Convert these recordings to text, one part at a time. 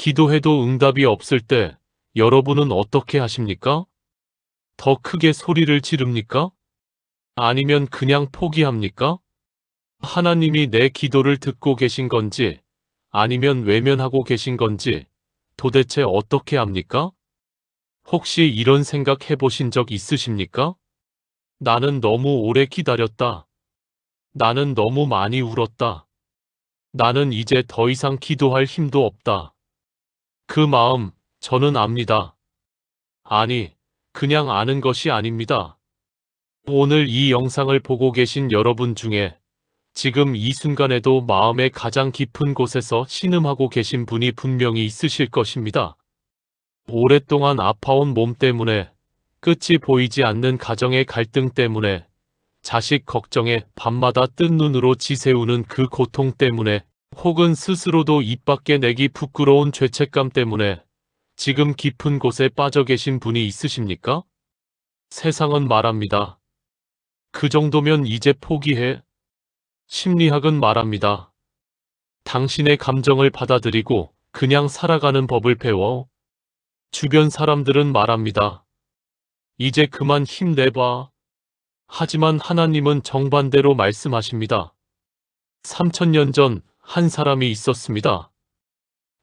기도해도 응답이 없을 때 여러분은 어떻게 하십니까? 더 크게 소리를 지릅니까? 아니면 그냥 포기합니까? 하나님이 내 기도를 듣고 계신 건지 아니면 외면하고 계신 건지 도대체 어떻게 합니까? 혹시 이런 생각 해보신 적 있으십니까? 나는 너무 오래 기다렸다. 나는 너무 많이 울었다. 나는 이제 더 이상 기도할 힘도 없다. 그 마음, 저는 압니다. 아니, 그냥 아는 것이 아닙니다. 오늘 이 영상을 보고 계신 여러분 중에 지금 이 순간에도 마음의 가장 깊은 곳에서 신음하고 계신 분이 분명히 있으실 것입니다. 오랫동안 아파온 몸 때문에, 끝이 보이지 않는 가정의 갈등 때문에, 자식 걱정에 밤마다 뜬 눈으로 지새우는 그 고통 때문에, 혹은 스스로도 입 밖에 내기 부끄러운 죄책감 때문에 지금 깊은 곳에 빠져 계신 분이 있으십니까? 세상은 말합니다. 그 정도면 이제 포기해. 심리학은 말합니다. 당신의 감정을 받아들이고 그냥 살아가는 법을 배워. 주변 사람들은 말합니다. 이제 그만 힘내봐. 하지만 하나님은 정반대로 말씀하십니다. 3000년 전 한 사람이 있었습니다.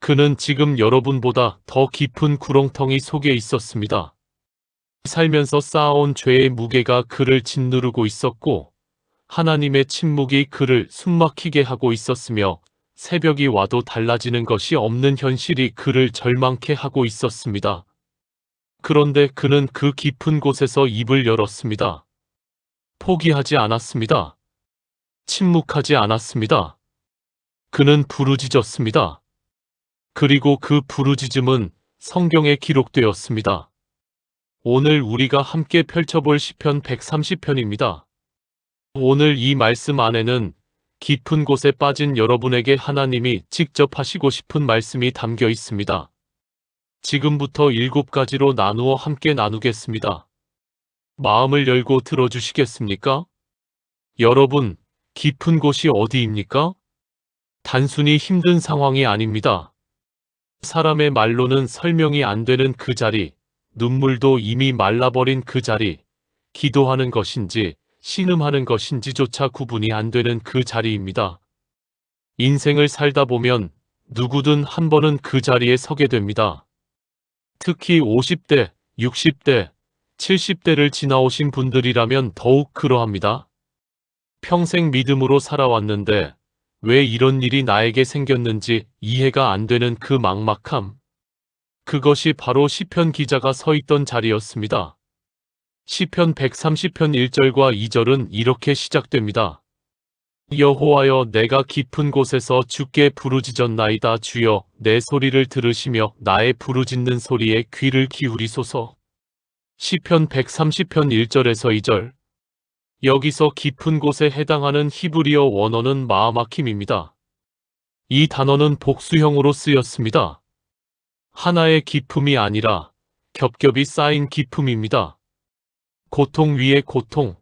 그는 지금 여러분보다 더 깊은 구렁텅이 속에 있었습니다. 살면서 쌓아온 죄의 무게가 그를 짓누르고 있었고 하나님의 침묵이 그를 숨막히게 하고 있었으며 새벽이 와도 달라지는 것이 없는 현실이 그를 절망케 하고 있었습니다. 그런데 그는 그 깊은 곳에서 입을 열었습니다. 포기하지 않았습니다. 침묵하지 않았습니다. 그는 부르짖었습니다. 그리고 그 부르짖음은 성경에 기록되었습니다. 오늘 우리가 함께 펼쳐볼 시편 130편입니다. 오늘 이 말씀 안에는 깊은 곳에 빠진 여러분에게 하나님이 직접 하시고 싶은 말씀이 담겨 있습니다. 지금부터 7가지로 나누어 함께 나누겠습니다. 마음을 열고 들어주시겠습니까? 여러분, 깊은 곳이 어디입니까? 단순히 힘든 상황이 아닙니다. 사람의 말로는 설명이 안 되는 그 자리, 눈물도 이미 말라버린 그 자리, 기도하는 것인지 신음하는 것인지조차 구분이 안 되는 그 자리입니다. 인생을 살다 보면 누구든 한 번은 그 자리에 서게 됩니다. 특히 50대, 60대, 70대를 지나오신 분들이라면 더욱 그러합니다. 평생 믿음으로 살아왔는데 왜 이런 일이 나에게 생겼는지 이해가 안 되는 그 막막함. 그것이 바로 시편 기자가 서 있던 자리였습니다. 시편 130편 1절과 2절은 이렇게 시작됩니다. 여호와여 내가 깊은 곳에서 주께 부르짖었나이다. 주여 내 소리를 들으시며 나의 부르짖는 소리에 귀를 기울이소서. 시편 130편 1절에서 2절. 여기서 깊은 곳에 해당하는 히브리어 원어는 마하마킴입니다. 이 단어는 복수형으로 쓰였습니다. 하나의 깊음이 아니라 겹겹이 쌓인 깊음입니다. 고통 위에 고통,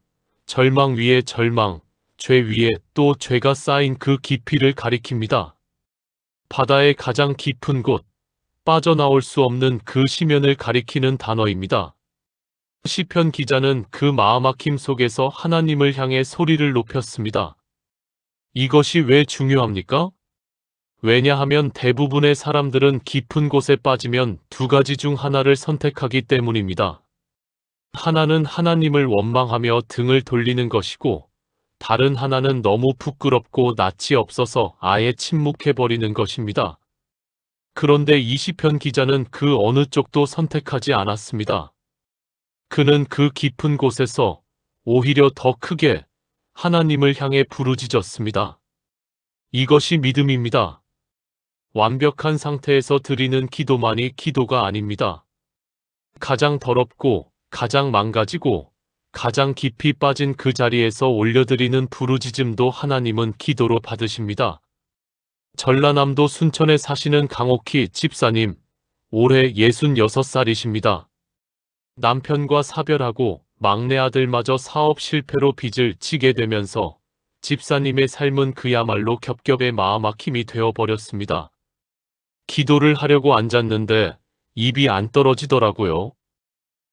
절망 위에 절망, 죄 위에 또 죄가 쌓인 그 깊이를 가리킵니다. 바다의 가장 깊은 곳, 빠져나올 수 없는 그 심연을 가리키는 단어입니다. 시편 기자는 그 마하마킴 속에서 하나님을 향해 소리를 높였습니다. 이것이 왜 중요합니까? 왜냐하면 대부분의 사람들은 깊은 곳에 빠지면 두 가지 중 하나를 선택하기 때문입니다. 하나는 하나님을 원망하며 등을 돌리는 것이고 다른 하나는 너무 부끄럽고 낯이 없어서 아예 침묵해버리는 것입니다. 그런데 이 시편 기자는 그 어느 쪽도 선택하지 않았습니다. 그는 그 깊은 곳에서 오히려 더 크게 하나님을 향해 부르짖었습니다. 이것이 믿음입니다. 완벽한 상태에서 드리는 기도만이 기도가 아닙니다. 가장 더럽고 가장 망가지고 가장 깊이 빠진 그 자리에서 올려드리는 부르짖음도 하나님은 기도로 받으십니다. 전라남도 순천에 사시는 강옥희 집사님, 올해 66살이십니다. 남편과 사별하고 막내 아들마저 사업 실패로 빚을 지게 되면서 집사님의 삶은 그야말로 겹겹의 마하마킴이 되어버렸습니다. 기도를 하려고 앉았는데 입이 안 떨어지더라고요.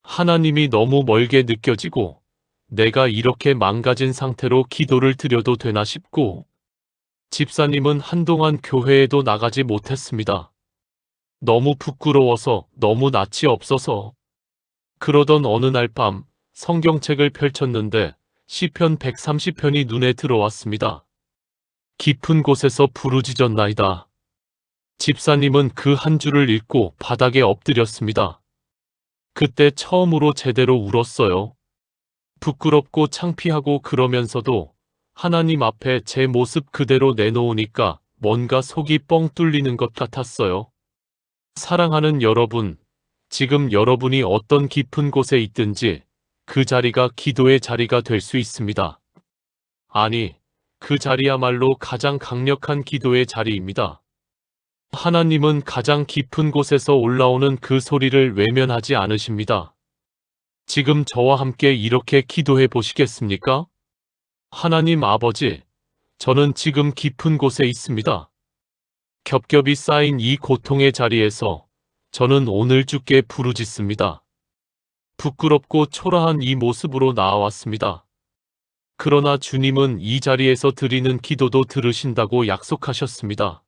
하나님이 너무 멀게 느껴지고 내가 이렇게 망가진 상태로 기도를 드려도 되나 싶고 집사님은 한동안 교회에도 나가지 못했습니다. 너무 부끄러워서 너무 낯이 없어서 그러던 어느 날 밤 성경책을 펼쳤는데 시편 130편이 눈에 들어왔습니다. 깊은 곳에서 부르짖었나이다. 집사님은 그 한 줄을 읽고 바닥에 엎드렸습니다. 그때 처음으로 제대로 울었어요. 부끄럽고 창피하고 그러면서도 하나님 앞에 제 모습 그대로 내놓으니까 뭔가 속이 뻥 뚫리는 것 같았어요. 사랑하는 여러분, 지금 여러분이 어떤 깊은 곳에 있든지 그 자리가 기도의 자리가 될 수 있습니다. 아니, 그 자리야말로 가장 강력한 기도의 자리입니다. 하나님은 가장 깊은 곳에서 올라오는 그 소리를 외면하지 않으십니다. 지금 저와 함께 이렇게 기도해 보시겠습니까? 하나님 아버지, 저는 지금 깊은 곳에 있습니다. 겹겹이 쌓인 이 고통의 자리에서 저는 오늘 주께 부르짖습니다. 부끄럽고 초라한 이 모습으로 나아왔습니다. 그러나 주님은 이 자리에서 드리는 기도도 들으신다고 약속하셨습니다.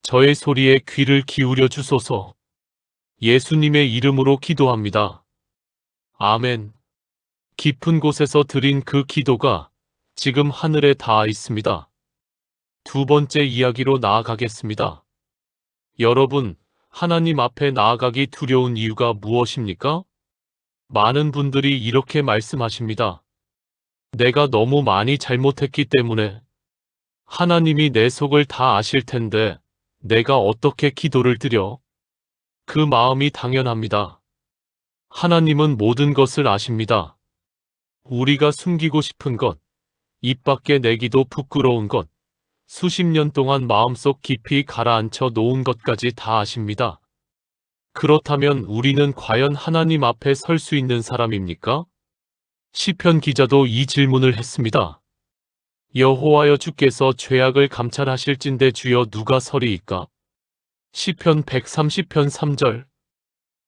저의 소리에 귀를 기울여 주소서. 예수님의 이름으로 기도합니다. 아멘. 깊은 곳에서 드린 그 기도가 지금 하늘에 닿아 있습니다. 두 번째 이야기로 나아가겠습니다. 여러분, 하나님 앞에 나아가기 두려운 이유가 무엇입니까? 많은 분들이 이렇게 말씀하십니다. 내가 너무 많이 잘못했기 때문에 하나님이 내 속을 다 아실 텐데 내가 어떻게 기도를 드려? 그 마음이 당연합니다. 하나님은 모든 것을 아십니다. 우리가 숨기고 싶은 것, 입 밖에 내기도 부끄러운 것, 수십 년 동안 마음속 깊이 가라앉혀 놓은 것까지 다 아십니다. 그렇다면 우리는 과연 하나님 앞에 설 수 있는 사람입니까? 시편 기자도 이 질문을 했습니다. 여호와여 주께서 죄악을 감찰하실진대 주여 누가 서리이까? 시편 130편 3절.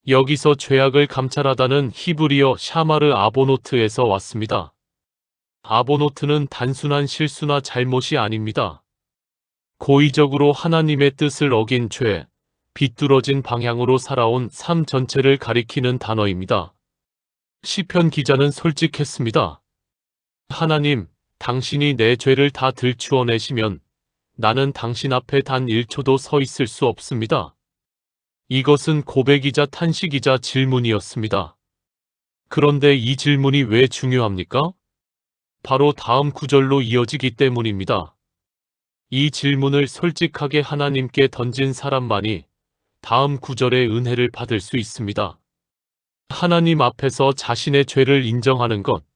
여기서 죄악을 감찰하다는 히브리어 샤마르 아보노트에서 왔습니다. 아보노트는 단순한 실수나 잘못이 아닙니다. 고의적으로 하나님의 뜻을 어긴 죄, 비뚤어진 방향으로 살아온 삶 전체를 가리키는 단어입니다. 시편 기자는 솔직했습니다. 하나님, 당신이 내 죄를 다 들추어내시면 나는 당신 앞에 단 1초도 서 있을 수 없습니다. 이것은 고백이자 탄식이자 질문이었습니다. 그런데 이 질문이 왜 중요합니까? 바로 다음 구절로 이어지기 때문입니다. 이 질문을 솔직하게 하나님께 던진 사람만이 다음 구절의 은혜를 받을 수 있습니다. 하나님 앞에서 자신의 죄를 인정하는 것,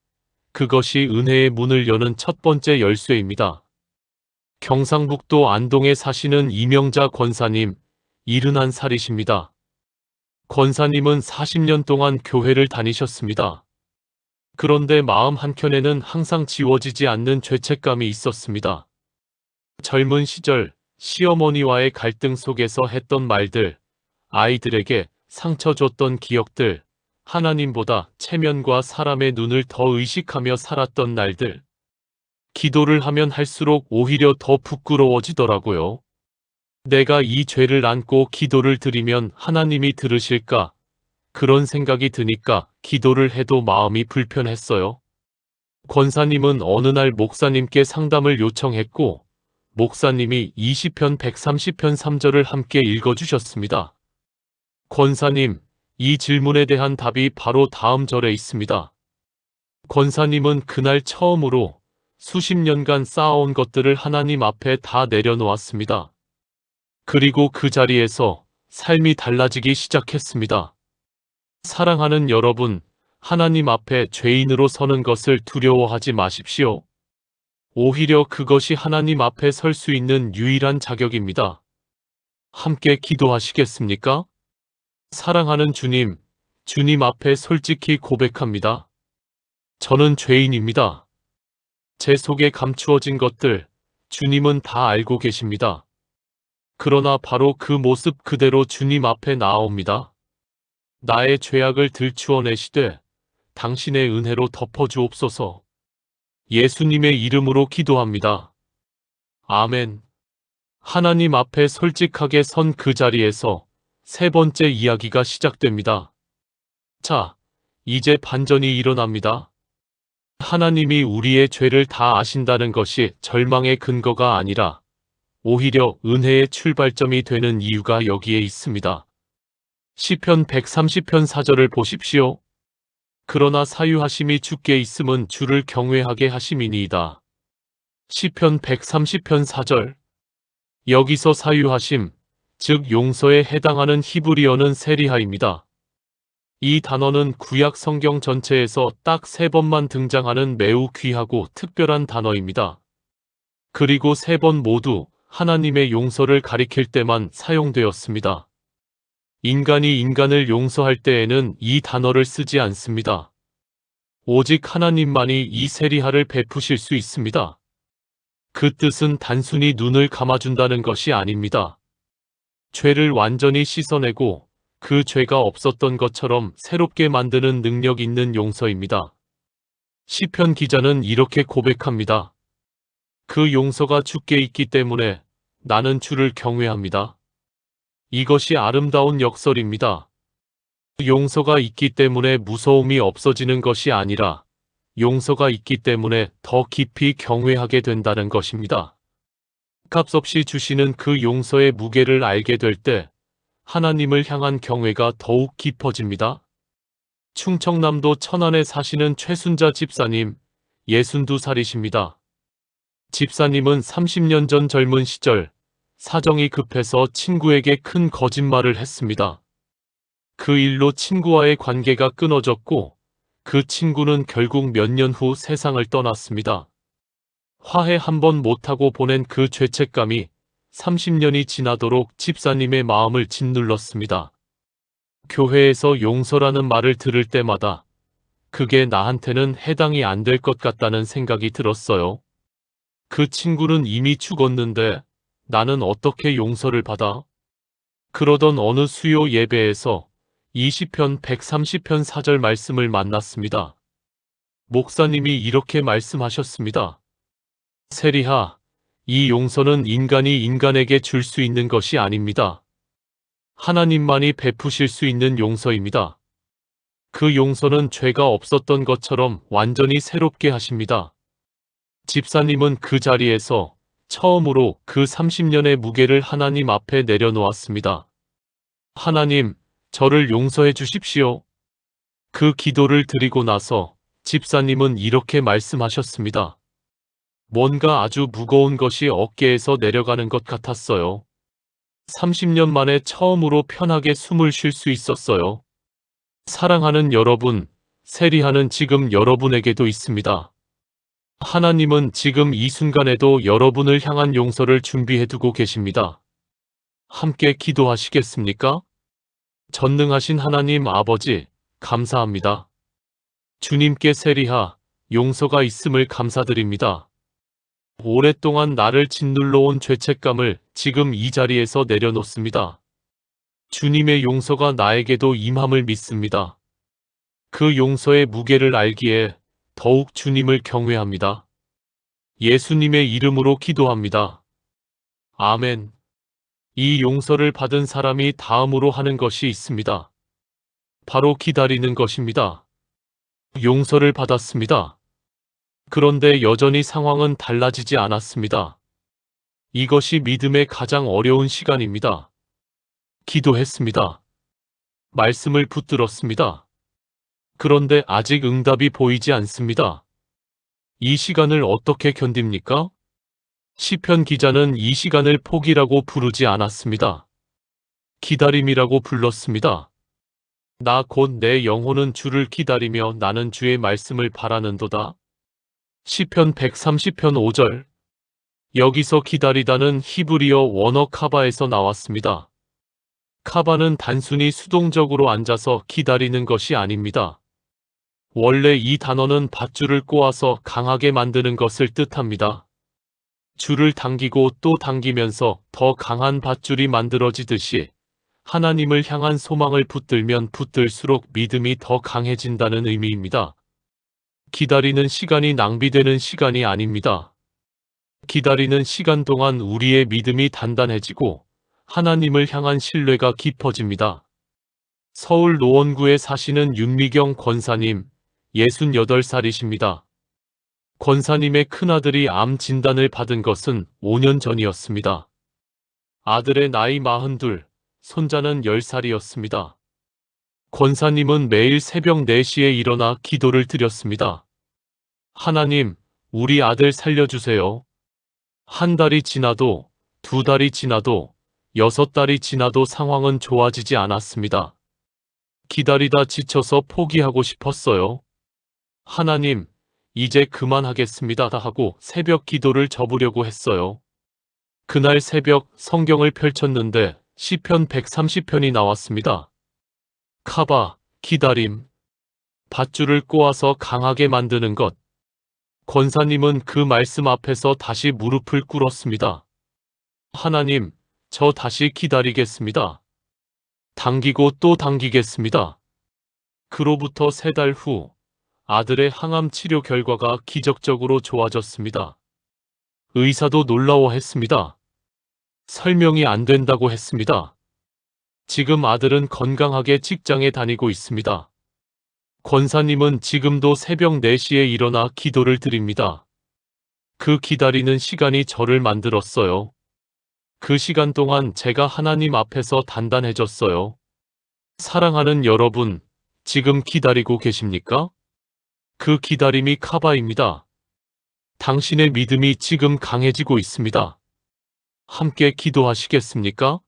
그것이 은혜의 문을 여는 첫 번째 열쇠입니다. 경상북도 안동에 사시는 이명자 권사님, 71살이십니다. 권사님은 40년 동안 교회를 다니셨습니다. 그런데 마음 한켠에는 항상 지워지지 않는 죄책감이 있었습니다. 젊은 시절 시어머니와의 갈등 속에서 했던 말들, 아이들에게 상처 줬던 기억들, 하나님보다 체면과 사람의 눈을 더 의식하며 살았던 날들. 기도를 하면 할수록 오히려 더 부끄러워지더라고요. 내가 이 죄를 안고 기도를 드리면 하나님이 들으실까? 그런 생각이 드니까 기도를 해도 마음이 불편했어요. 권사님은 어느 날 목사님께 상담을 요청했고 목사님이 20편 130편 3절을 함께 읽어주셨습니다. 권사님, 이 질문에 대한 답이 바로 다음 절에 있습니다. 권사님은 그날 처음으로 수십 년간 쌓아온 것들을 하나님 앞에 다 내려놓았습니다. 그리고 그 자리에서 삶이 달라지기 시작했습니다. 사랑하는 여러분, 하나님 앞에 죄인으로 서는 것을 두려워하지 마십시오. 오히려 그것이 하나님 앞에 설 수 있는 유일한 자격입니다. 함께 기도하시겠습니까? 사랑하는 주님, 주님 앞에 솔직히 고백합니다. 저는 죄인입니다. 제 속에 감추어진 것들, 주님은 다 알고 계십니다. 그러나 바로 그 모습 그대로 주님 앞에 나아옵니다. 나의 죄악을 들추어내시되 당신의 은혜로 덮어주옵소서. 예수님의 이름으로 기도합니다. 아멘. 하나님 앞에 솔직하게 선 그 자리에서 세 번째 이야기가 시작됩니다. 자, 이제 반전이 일어납니다. 하나님이 우리의 죄를 다 아신다는 것이 절망의 근거가 아니라 오히려 은혜의 출발점이 되는 이유가 여기에 있습니다. 시편 130편 4절을 보십시오. 그러나 사유하심이 주께 있음은 주를 경외하게 하심이니이다. 시편 130편 4절. 여기서 사유하심, 즉 용서에 해당하는 히브리어는 세리하입니다. 이 단어는 구약 성경 전체에서 딱 3번만 등장하는 매우 귀하고 특별한 단어입니다. 그리고 3번 모두 하나님의 용서를 가리킬 때만 사용되었습니다. 인간이 인간을 용서할 때에는 이 단어를 쓰지 않습니다. 오직 하나님만이 이 세리하를 베푸실 수 있습니다. 그 뜻은 단순히 눈을 감아준다는 것이 아닙니다. 죄를 완전히 씻어내고 그 죄가 없었던 것처럼 새롭게 만드는 능력 있는 용서입니다. 시편 기자는 이렇게 고백합니다. 그 용서가 주께 있기 때문에 나는 주를 경외합니다. 이것이 아름다운 역설입니다. 용서가 있기 때문에 무서움이 없어지는 것이 아니라 용서가 있기 때문에 더 깊이 경외하게 된다는 것입니다. 값없이 주시는 그 용서의 무게를 알게 될 때 하나님을 향한 경외가 더욱 깊어집니다. 충청남도 천안에 사시는 최순자 집사님, 62살이십니다. 집사님은 30년 전 젊은 시절 사정이 급해서 친구에게 큰 거짓말을 했습니다. 그 일로 친구와의 관계가 끊어졌고 그 친구는 결국 몇 년 후 세상을 떠났습니다. 화해 한번 못하고 보낸 그 죄책감이 30년이 지나도록 집사님의 마음을 짓눌렀습니다. 교회에서 용서라는 말을 들을 때마다 그게 나한테는 해당이 안 될 것 같다는 생각이 들었어요. 그 친구는 이미 죽었는데 나는 어떻게 용서를 받아? 그러던 어느 수요 예배에서 20편 130편 4절 말씀을 만났습니다. 목사님이 이렇게 말씀하셨습니다. 세리하, 이 용서는 인간이 인간에게 줄 수 있는 것이 아닙니다. 하나님만이 베푸실 수 있는 용서입니다. 그 용서는 죄가 없었던 것처럼 완전히 새롭게 하십니다. 집사님은 그 자리에서 처음으로 그 30년의 무게를 하나님 앞에 내려놓았습니다. 하나님, 저를 용서해 주십시오. 그 기도를 드리고 나서 집사님은 이렇게 말씀하셨습니다. 뭔가 아주 무거운 것이 어깨에서 내려가는 것 같았어요. 30년 만에 처음으로 편하게 숨을 쉴 수 있었어요. 사랑하는 여러분, 세리하는 지금 여러분에게도 있습니다. 하나님은 지금 이 순간에도 여러분을 향한 용서를 준비해두고 계십니다. 함께 기도하시겠습니까? 전능하신 하나님 아버지, 감사합니다. 주님께 세리하, 용서가 있음을 감사드립니다. 오랫동안 나를 짓눌러온 죄책감을 지금 이 자리에서 내려놓습니다. 주님의 용서가 나에게도 임함을 믿습니다. 그 용서의 무게를 알기에 더욱 주님을 경외합니다. 예수님의 이름으로 기도합니다. 아멘. 이 용서를 받은 사람이 다음으로 하는 것이 있습니다. 바로 기다리는 것입니다. 용서를 받았습니다. 그런데 여전히 상황은 달라지지 않았습니다. 이것이 믿음의 가장 어려운 시간입니다. 기도했습니다. 말씀을 붙들었습니다. 그런데 아직 응답이 보이지 않습니다. 이 시간을 어떻게 견딥니까? 시편 기자는 이 시간을 포기라고 부르지 않았습니다. 기다림이라고 불렀습니다. 나 곧 내 영혼은 주를 기다리며 나는 주의 말씀을 바라는도다. 시편 130편 5절. 여기서 기다리다는 히브리어 원어 카바에서 나왔습니다. 카바는 단순히 수동적으로 앉아서 기다리는 것이 아닙니다. 원래 이 단어는 밧줄을 꼬아서 강하게 만드는 것을 뜻합니다. 줄을 당기고 또 당기면서 더 강한 밧줄이 만들어지듯이 하나님을 향한 소망을 붙들면 붙들수록 믿음이 더 강해진다는 의미입니다. 기다리는 시간이 낭비되는 시간이 아닙니다. 기다리는 시간 동안 우리의 믿음이 단단해지고 하나님을 향한 신뢰가 깊어집니다. 서울 노원구에 사시는 윤미경 권사님, 68살이십니다. 권사님의 큰아들이 암 진단을 받은 것은 5년 전이었습니다. 아들의 나이 42, 손자는 10살이었습니다. 권사님은 매일 새벽 4시에 일어나 기도를 드렸습니다. 하나님, 우리 아들 살려주세요. 한 달이 지나도, 2달이 지나도, 6달이 지나도 상황은 좋아지지 않았습니다. 기다리다 지쳐서 포기하고 싶었어요. 하나님, 이제 그만하겠습니다 하고 새벽 기도를 접으려고 했어요. 그날 새벽 성경을 펼쳤는데 시편 130편이 나왔습니다. 카바, 기다림, 밧줄을 꼬아서 강하게 만드는 것. 권사님은 그 말씀 앞에서 다시 무릎을 꿇었습니다. 하나님, 저 다시 기다리겠습니다. 당기고 또 당기겠습니다. 그로부터 3달 후 아들의 항암 치료 결과가 기적적으로 좋아졌습니다. 의사도 놀라워했습니다. 설명이 안 된다고 했습니다. 지금 아들은 건강하게 직장에 다니고 있습니다. 권사님은 지금도 새벽 4시에 일어나 기도를 드립니다. 그 기다리는 시간이 저를 만들었어요. 그 시간 동안 제가 하나님 앞에서 단단해졌어요. 사랑하는 여러분, 지금 기다리고 계십니까? 그 기다림이 카바입니다. 당신의 믿음이 지금 강해지고 있습니다. 함께 기도하시겠습니까?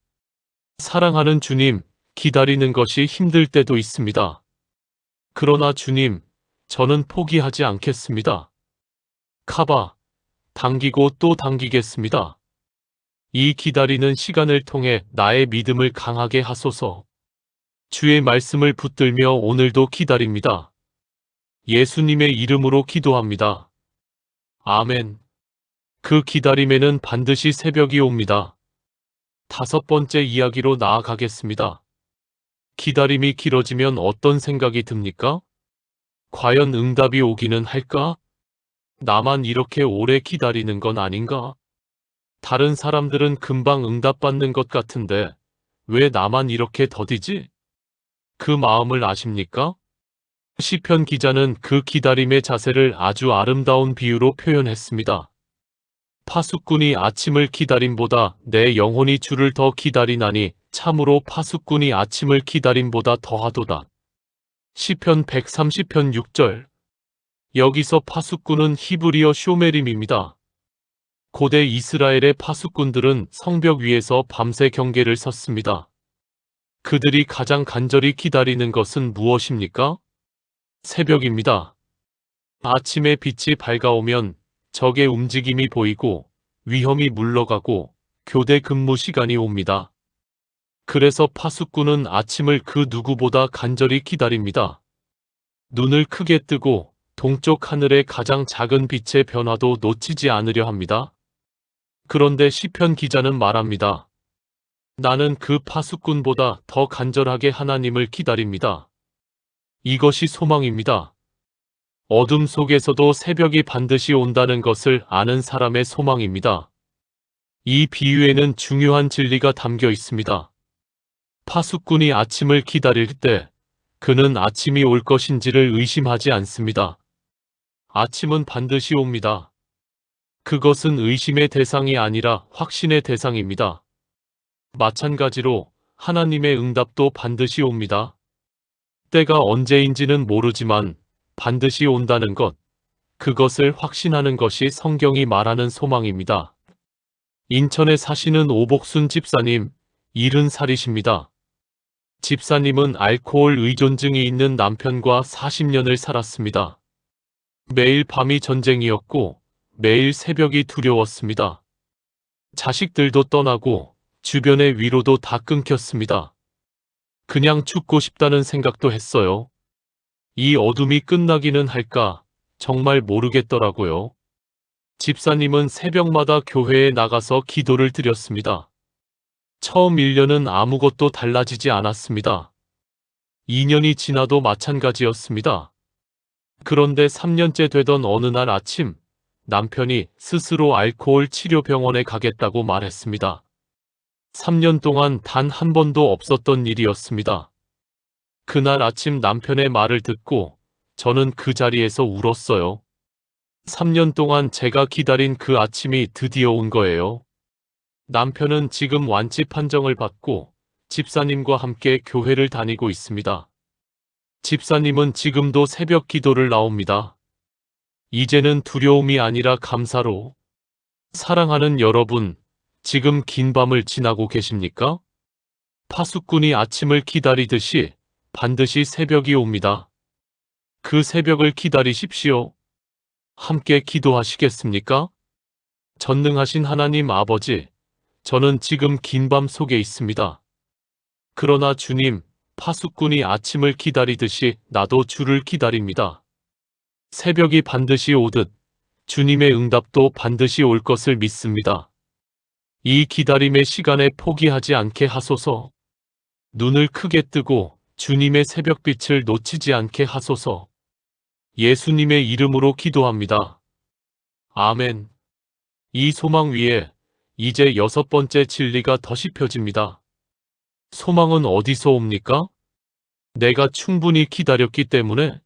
사랑하는 주님, 기다리는 것이 힘들 때도 있습니다. 그러나 주님, 저는 포기하지 않겠습니다. 카바, 당기고 또 당기겠습니다. 이 기다리는 시간을 통해 나의 믿음을 강하게 하소서. 주의 말씀을 붙들며 오늘도 기다립니다. 예수님의 이름으로 기도합니다. 아멘. 그 기다림에는 반드시 새벽이 옵니다. 5번째 이야기로 나아가겠습니다. 기다림이 길어지면 어떤 생각이 듭니까? 과연 응답이 오기는 할까? 나만 이렇게 오래 기다리는 건 아닌가? 다른 사람들은 금방 응답받는 것 같은데 왜 나만 이렇게 더디지? 그 마음을 아십니까? 시편 기자는 그 기다림의 자세를 아주 아름다운 비유로 표현했습니다. 파수꾼이 아침을 기다림보다 내 영혼이 주를 더 기다리나니 참으로 파수꾼이 아침을 기다림보다 더하도다. 시편 130편 6절. 여기서 파수꾼은 히브리어 쇼메림입니다. 고대 이스라엘의 파수꾼들은 성벽 위에서 밤새 경계를 섰습니다. 그들이 가장 간절히 기다리는 것은 무엇입니까? 새벽입니다. 아침에 빛이 밝아오면 적의 움직임이 보이고 위험이 물러가고 교대 근무 시간이 옵니다. 그래서 파수꾼은 아침을 그 누구보다 간절히 기다립니다. 눈을 크게 뜨고 동쪽 하늘의 가장 작은 빛의 변화도 놓치지 않으려 합니다. 그런데 시편 기자는 말합니다. 나는 그 파수꾼보다 더 간절하게 하나님을 기다립니다. 이것이 소망입니다. 어둠 속에서도 새벽이 반드시 온다는 것을 아는 사람의 소망입니다. 이 비유에는 중요한 진리가 담겨 있습니다. 파수꾼이 아침을 기다릴 때 그는 아침이 올 것인지를 의심하지 않습니다. 아침은 반드시 옵니다. 그것은 의심의 대상이 아니라 확신의 대상입니다. 마찬가지로 하나님의 응답도 반드시 옵니다. 때가 언제인지는 모르지만 반드시 온다는 것, 그것을 확신하는 것이 성경이 말하는 소망입니다. 인천에 사시는 오복순 집사님, 70살이십니다. 집사님은 알코올 의존증이 있는 남편과 40년을 살았습니다. 매일 밤이 전쟁이었고 매일 새벽이 두려웠습니다. 자식들도 떠나고 주변의 위로도 다 끊겼습니다. 그냥 죽고 싶다는 생각도 했어요. 이 어둠이 끝나기는 할까 정말 모르겠더라고요. 집사님은 새벽마다 교회에 나가서 기도를 드렸습니다. 처음 1년은 아무것도 달라지지 않았습니다. 2년이 지나도 마찬가지였습니다. 그런데 3년째 되던 어느 날 아침, 남편이 스스로 알코올 치료병원에 가겠다고 말했습니다. 3년 동안 단 한 번도 없었던 일이었습니다. 그날 아침 남편의 말을 듣고 저는 그 자리에서 울었어요. 3년 동안 제가 기다린 그 아침이 드디어 온 거예요. 남편은 지금 완치 판정을 받고 집사님과 함께 교회를 다니고 있습니다. 집사님은 지금도 새벽 기도를 나옵니다. 이제는 두려움이 아니라 감사로. 사랑하는 여러분, 지금 긴 밤을 지나고 계십니까? 파수꾼이 아침을 기다리듯이 반드시 새벽이 옵니다. 그 새벽을 기다리십시오. 함께 기도하시겠습니까? 전능하신 하나님 아버지, 저는 지금 긴 밤 속에 있습니다. 그러나 주님, 파수꾼이 아침을 기다리듯이 나도 주를 기다립니다. 새벽이 반드시 오듯 주님의 응답도 반드시 올 것을 믿습니다. 이 기다림의 시간에 포기하지 않게 하소서. 눈을 크게 뜨고 주님의 새벽빛을 놓치지 않게 하소서. 예수님의 이름으로 기도합니다. 아멘. 이 소망 위에 이제 6번째 진리가 덧이 펴집니다. 소망은 어디서 옵니까? 내가 충분히 기다렸기 때문에?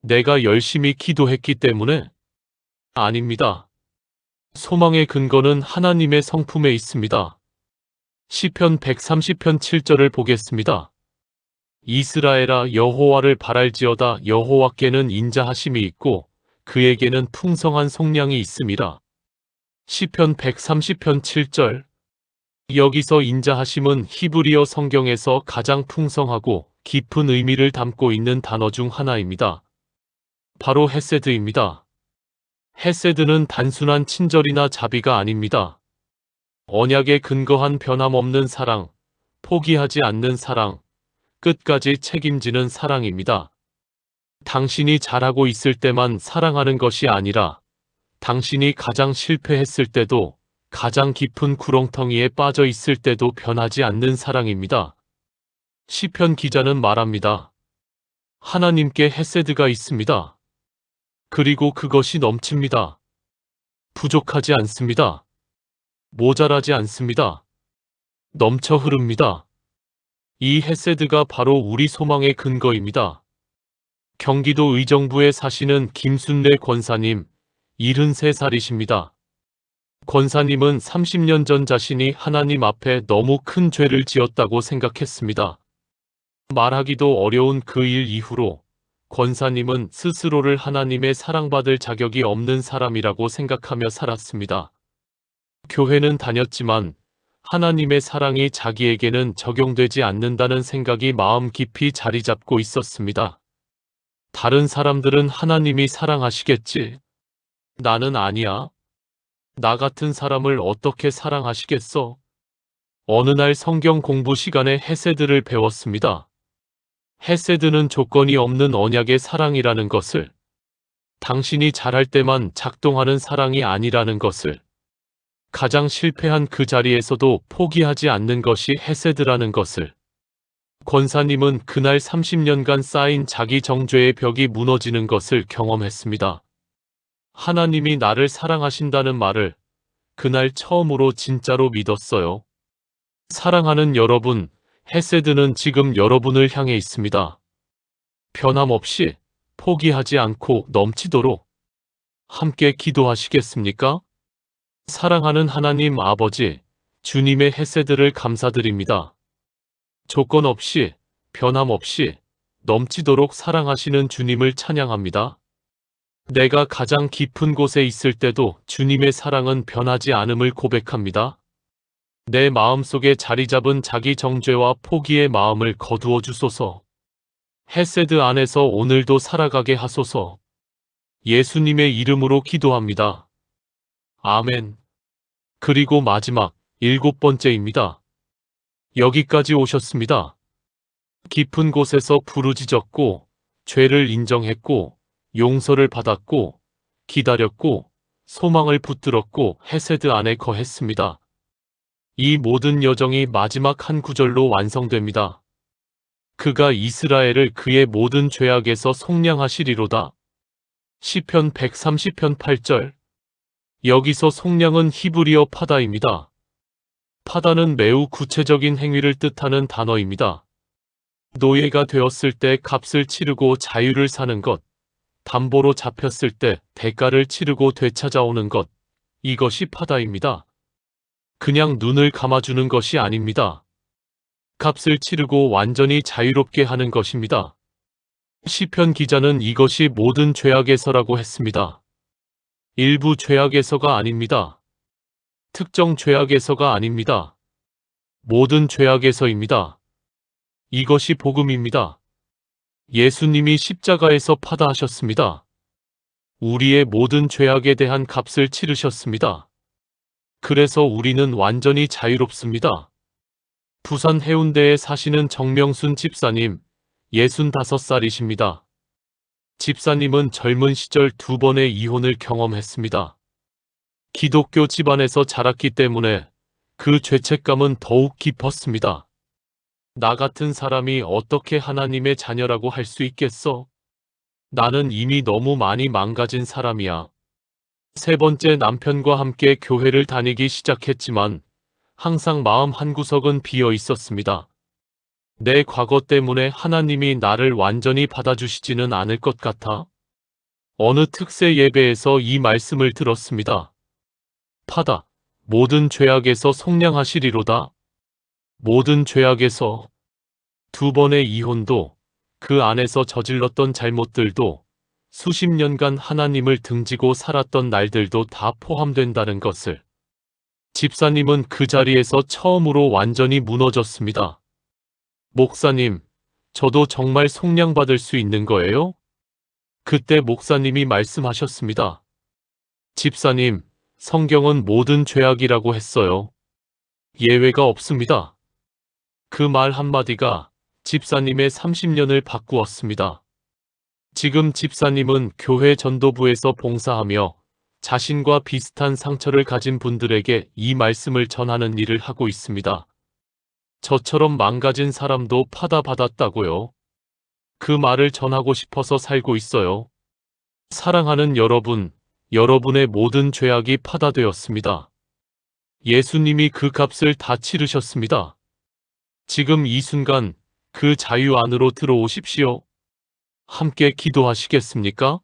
내가 열심히 기도했기 때문에? 아닙니다. 소망의 근거는 하나님의 성품에 있습니다. 시편 130편 7절을 보겠습니다. 이스라엘아 여호와를 바랄지어다. 여호와께는 인자하심이 있고 그에게는 풍성한 속량이 있음이라. 시편 130편 7절. 여기서 인자하심은 히브리어 성경에서 가장 풍성하고 깊은 의미를 담고 있는 단어 중 하나입니다. 바로 헤세드입니다. 헤세드는 단순한 친절이나 자비가 아닙니다. 언약에 근거한 변함없는 사랑, 포기하지 않는 사랑, 끝까지 책임지는 사랑입니다. 당신이 잘하고 있을 때만 사랑하는 것이 아니라 당신이 가장 실패했을 때도 가장 깊은 구렁텅이에 빠져 있을 때도 변하지 않는 사랑입니다. 시편 기자는 말합니다. 하나님께 헤세드가 있습니다. 그리고 그것이 넘칩니다. 부족하지 않습니다. 모자라지 않습니다. 넘쳐 흐릅니다. 이 헤세드가 바로 우리 소망의 근거입니다. 경기도 의정부에 사시는 김순례 권사님, 73살이십니다. 권사님은 30년 전 자신이 하나님 앞에 너무 큰 죄를 지었다고 생각했습니다. 말하기도 어려운 그 일 이후로 권사님은 스스로를 하나님의 사랑받을 자격이 없는 사람이라고 생각하며 살았습니다. 교회는 다녔지만 하나님의 사랑이 자기에게는 적용되지 않는다는 생각이 마음 깊이 자리 잡고 있었습니다. 다른 사람들은 하나님이 사랑하시겠지. 나는 아니야. 나 같은 사람을 어떻게 사랑하시겠어? 어느 날 성경 공부 시간에 헤세드를 배웠습니다. 헤세드는 조건이 없는 언약의 사랑이라는 것을, 당신이 잘할 때만 작동하는 사랑이 아니라는 것을, 가장 실패한 그 자리에서도 포기하지 않는 것이 헤세드라는 것을. 권사님은 그날 30년간 쌓인 자기 정죄의 벽이 무너지는 것을 경험했습니다. 하나님이 나를 사랑하신다는 말을 그날 처음으로 진짜로 믿었어요. 사랑하는 여러분, 헤세드는 지금 여러분을 향해 있습니다. 변함없이 포기하지 않고 넘치도록 함께 기도하시겠습니까? 사랑하는 하나님 아버지, 주님의 헤세드를 감사드립니다. 조건 없이, 변함없이 넘치도록 사랑하시는 주님을 찬양합니다. 내가 가장 깊은 곳에 있을 때도 주님의 사랑은 변하지 않음을 고백합니다. 내 마음속에 자리 잡은 자기 정죄와 포기의 마음을 거두어 주소서. 헤세드 안에서 오늘도 살아가게 하소서. 예수님의 이름으로 기도합니다. 아멘. 그리고 마지막 7번째입니다. 여기까지 오셨습니다. 깊은 곳에서 부르짖었고 죄를 인정했고 용서를 받았고 기다렸고 소망을 붙들었고 헤세드 안에 거했습니다. 이 모든 여정이 마지막 한 구절로 완성됩니다. 그가 이스라엘을 그의 모든 죄악에서 속량하시리로다. 시편 130편 8절. 여기서 속량은 히브리어 파다입니다. 파다는 매우 구체적인 행위를 뜻하는 단어입니다. 노예가 되었을 때 값을 치르고 자유를 사는 것, 담보로 잡혔을 때 대가를 치르고 되찾아오는 것, 이것이 파다입니다. 그냥 눈을 감아주는 것이 아닙니다. 값을 치르고 완전히 자유롭게 하는 것입니다. 시편 기자는 이것이 모든 죄악에서라고 했습니다. 일부 죄악에서가 아닙니다. 특정 죄악에서가 아닙니다. 모든 죄악에서입니다. 이것이 복음입니다. 예수님이 십자가에서 파다하셨습니다. 우리의 모든 죄악에 대한 값을 치르셨습니다. 그래서 우리는 완전히 자유롭습니다. 부산 해운대에 사시는 정명순 집사님, 65살이십니다. 집사님은 젊은 시절 2번의 이혼을 경험했습니다. 기독교 집안에서 자랐기 때문에 그 죄책감은 더욱 깊었습니다. 나 같은 사람이 어떻게 하나님의 자녀라고 할 수 있겠어? 나는 이미 너무 많이 망가진 사람이야. 세 번째 남편과 함께 교회를 다니기 시작했지만 항상 마음 한구석은 비어 있었습니다. 내 과거 때문에 하나님이 나를 완전히 받아주시지는 않을 것 같아. 어느 특세 예배에서 이 말씀을 들었습니다. 파다, 모든 죄악에서 속량하시리로다. 모든 죄악에서. 2번의 이혼도, 그 안에서 저질렀던 잘못들도, 수십 년간 하나님을 등지고 살았던 날들도 다 포함된다는 것을. 집사님은 그 자리에서 처음으로 완전히 무너졌습니다. 목사님, 저도 정말 속량받을 수 있는 거예요? 그때 목사님이 말씀하셨습니다. 집사님, 성경은 모든 죄악이라고 했어요. 예외가 없습니다. 그 말 한마디가 집사님의 30년을 바꾸었습니다. 지금 집사님은 교회 전도부에서 봉사하며 자신과 비슷한 상처를 가진 분들에게 이 말씀을 전하는 일을 하고 있습니다. 저처럼 망가진 사람도 파다받았다고요. 그 말을 전하고 싶어서 살고 있어요. 사랑하는 여러분, 여러분의 모든 죄악이 파다되었습니다. 예수님이 그 값을 다 치르셨습니다. 지금 이 순간 그 자유 안으로 들어오십시오. 함께 기도하시겠습니까?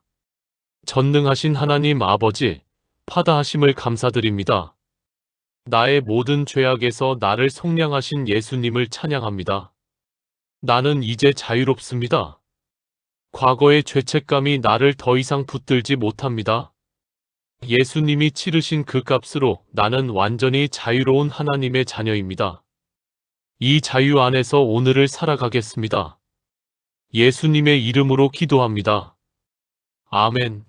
전능하신 하나님 아버지, 파다하심을 감사드립니다. 나의 모든 죄악에서 나를 속량하신 예수님을 찬양합니다. 나는 이제 자유롭습니다. 과거의 죄책감이 나를 더 이상 붙들지 못합니다. 예수님이 치르신 그 값으로 나는 완전히 자유로운 하나님의 자녀입니다. 이 자유 안에서 오늘을 살아가겠습니다. 예수님의 이름으로 기도합니다. 아멘.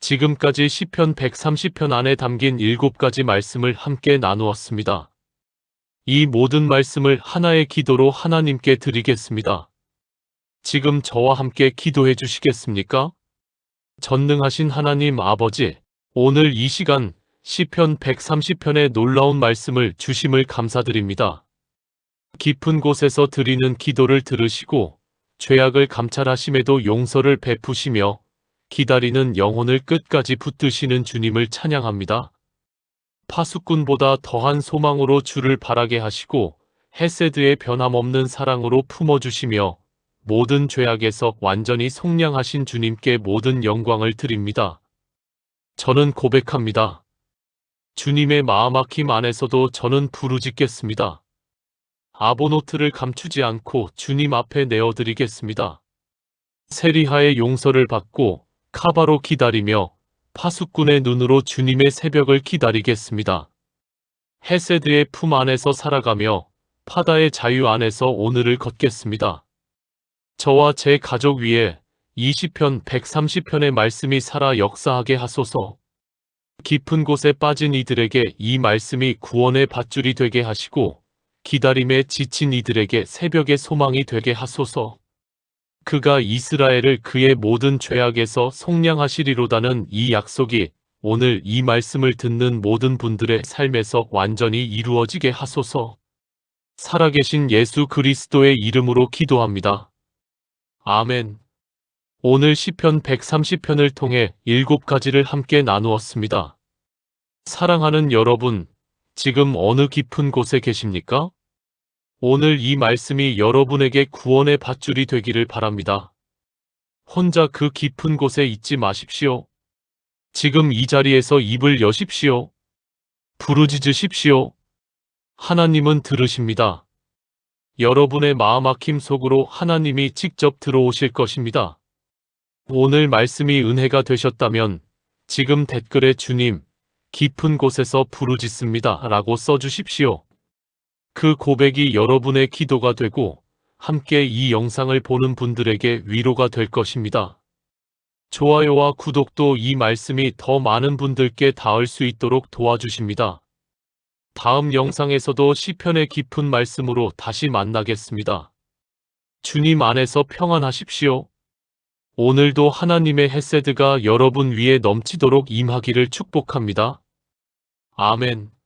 지금까지 시편 130편 안에 담긴 7가지 말씀을 함께 나누었습니다. 이 모든 말씀을 하나의 기도로 하나님께 드리겠습니다. 지금 저와 함께 기도해 주시겠습니까? 전능하신 하나님 아버지, 오늘 이 시간 시편 130편의 놀라운 말씀을 주심을 감사드립니다. 깊은 곳에서 드리는 기도를 들으시고 죄악을 감찰하심에도 용서를 베푸시며 기다리는 영혼을 끝까지 붙드시는 주님을 찬양합니다. 파수꾼보다 더한 소망으로 주를 바라게 하시고 헤세드의 변함없는 사랑으로 품어주시며 모든 죄악에서 완전히 속량하신 주님께 모든 영광을 드립니다. 저는 고백합니다. 주님의 마음막힘 안에서도 저는 부르짖겠습니다. 아보노트를 감추지 않고 주님 앞에 내어드리겠습니다. 세리하의 용서를 받고 카바로 기다리며 파수꾼의 눈으로 주님의 새벽을 기다리겠습니다. 헤세드의 품 안에서 살아가며 파다의 자유 안에서 오늘을 걷겠습니다. 저와 제 가족 위에 20편 130편의 말씀이 살아 역사하게 하소서. 깊은 곳에 빠진 이들에게 이 말씀이 구원의 밧줄이 되게 하시고 기다림에 지친 이들에게 새벽의 소망이 되게 하소서. 그가 이스라엘을 그의 모든 죄악에서 속량하시리로다는 이 약속이 오늘 이 말씀을 듣는 모든 분들의 삶에서 완전히 이루어지게 하소서. 살아계신 예수 그리스도의 이름으로 기도합니다. 아멘. 오늘 시편 130편을 통해 7가지를 함께 나누었습니다. 사랑하는 여러분, 지금 어느 깊은 곳에 계십니까? 오늘 이 말씀이 여러분에게 구원의 밧줄이 되기를 바랍니다. 혼자 그 깊은 곳에 있지 마십시오. 지금 이 자리에서 입을 여십시오. 부르짖으십시오. 하나님은 들으십니다. 여러분의 마음막힘 속으로 하나님이 직접 들어오실 것입니다. 오늘 말씀이 은혜가 되셨다면 지금 댓글에 주님, 깊은 곳에서 부르짖습니다 라고 써주십시오. 그 고백이 여러분의 기도가 되고 함께 이 영상을 보는 분들에게 위로가 될 것입니다. 좋아요와 구독도 이 말씀이 더 많은 분들께 닿을 수 있도록 도와주십니다. 다음 영상에서도 시편의 깊은 말씀으로 다시 만나겠습니다. 주님 안에서 평안하십시오. 오늘도 하나님의 헤세드가 여러분 위에 넘치도록 임하기를 축복합니다. 아멘.